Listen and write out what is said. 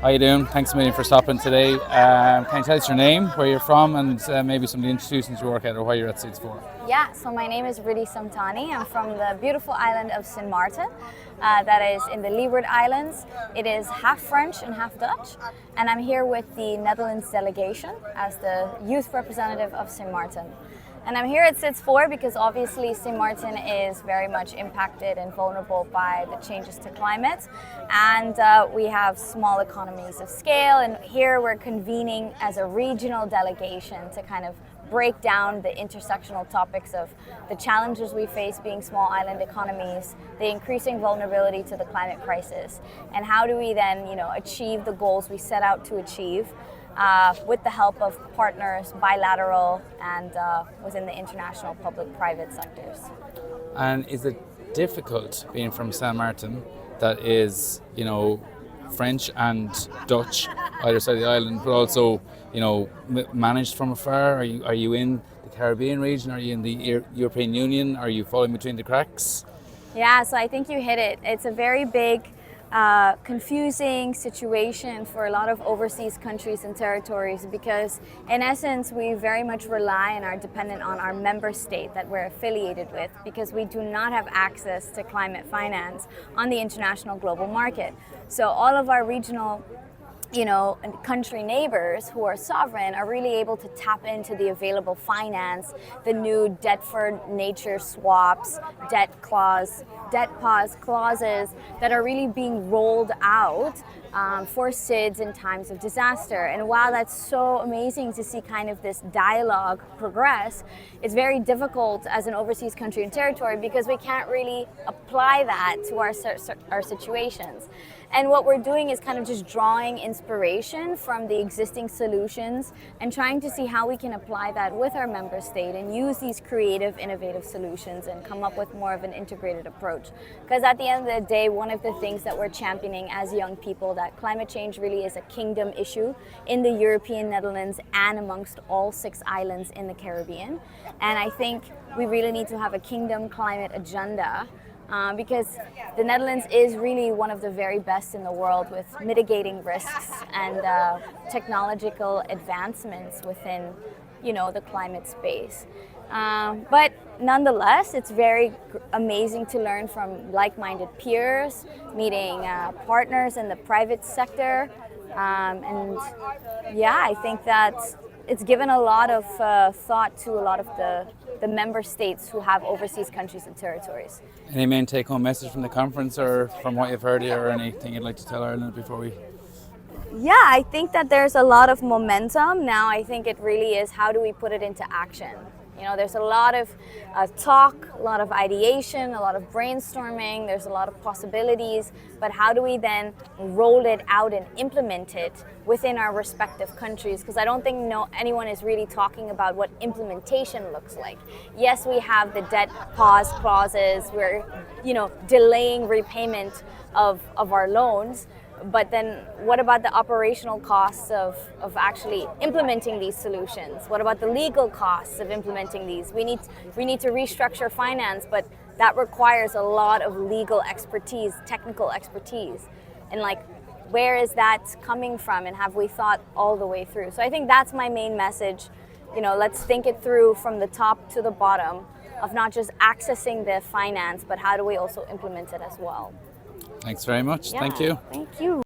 How you doing? Thanks a million for stopping today. Can you tell us your name, where you're from, and maybe some of the institutions you work at or why you're at SIDS for? Yeah, so my name is Riddhi Samtani. I'm from the beautiful island of Sint Maarten. That is in the Leeward Islands. It is half French and half Dutch. And I'm here with the Netherlands delegation as the youth representative of Sint Maarten. And I'm here at SIDS 4 because obviously Sint Maarten is very much impacted and vulnerable by the changes to climate. And we have small economies of scale. And here we're convening as a regional delegation to kind of break down the intersectional topics of the challenges we face being small island economies, the increasing vulnerability to the climate crisis, and how do we then, achieve the goals we set out to achieve with the help of partners, bilateral and within the international public-private sectors. And is it difficult being from Sint Maarten that is, French and Dutch either side of the island, but also, managed from afar? Are you in the Caribbean region? Are you in the European Union? Are you falling between the cracks? Yeah, so I think you hit it. It's a very big, confusing situation for a lot of overseas countries and territories because in essence we very much rely and are dependent on our member state that we're affiliated with because we do not have access to climate finance on the international global market. So all of our regional country neighbors who are sovereign are really able to tap into the available finance, the new debt for nature swaps, debt pause clauses that are really being rolled out for SIDS in times of disaster. And while that's so amazing to see kind of this dialogue progress, it's very difficult as an overseas country and territory because we can't really apply that to our situations. And what we're doing is kind of just drawing inspiration from the existing solutions and trying to see how we can apply that with our member state and use these creative, innovative solutions and come up with more of an integrated approach. Because at the end of the day, one of the things that we're championing as young people, that climate change really is a kingdom issue in the European Netherlands and amongst all 6 islands in the Caribbean. And I think we really need to have a kingdom climate agenda because the Netherlands is really one of the very best in the world with mitigating risks and technological advancements within, the climate space. But nonetheless, it's very amazing to learn from like-minded peers, meeting partners in the private sector, and yeah, I think that it's given a lot of thought to a lot of the member states who have overseas countries and territories. Any main take-home message from the conference or from what you've heard here or anything you'd like to tell Ireland before we... Yeah, I think that there's a lot of momentum. Now I think it really is how do we put it into action? There's a lot of talk, a lot of ideation, a lot of brainstorming, there's a lot of possibilities, but how do we then roll it out and implement it within our respective countries? Because I don't think anyone is really talking about what implementation looks like. Yes, we have the debt pause clauses, we're delaying repayment of our loans, but then what about the operational costs of actually implementing these solutions? What about the legal costs of implementing these? We need to restructure finance, but that requires a lot of legal expertise, technical expertise. And where is that coming from? And have we thought all the way through? So I think that's my main message. Let's think it through from the top to the bottom of not just accessing the finance, but how do we also implement it as well? Thanks very much. Yeah, Thank you. Thank you.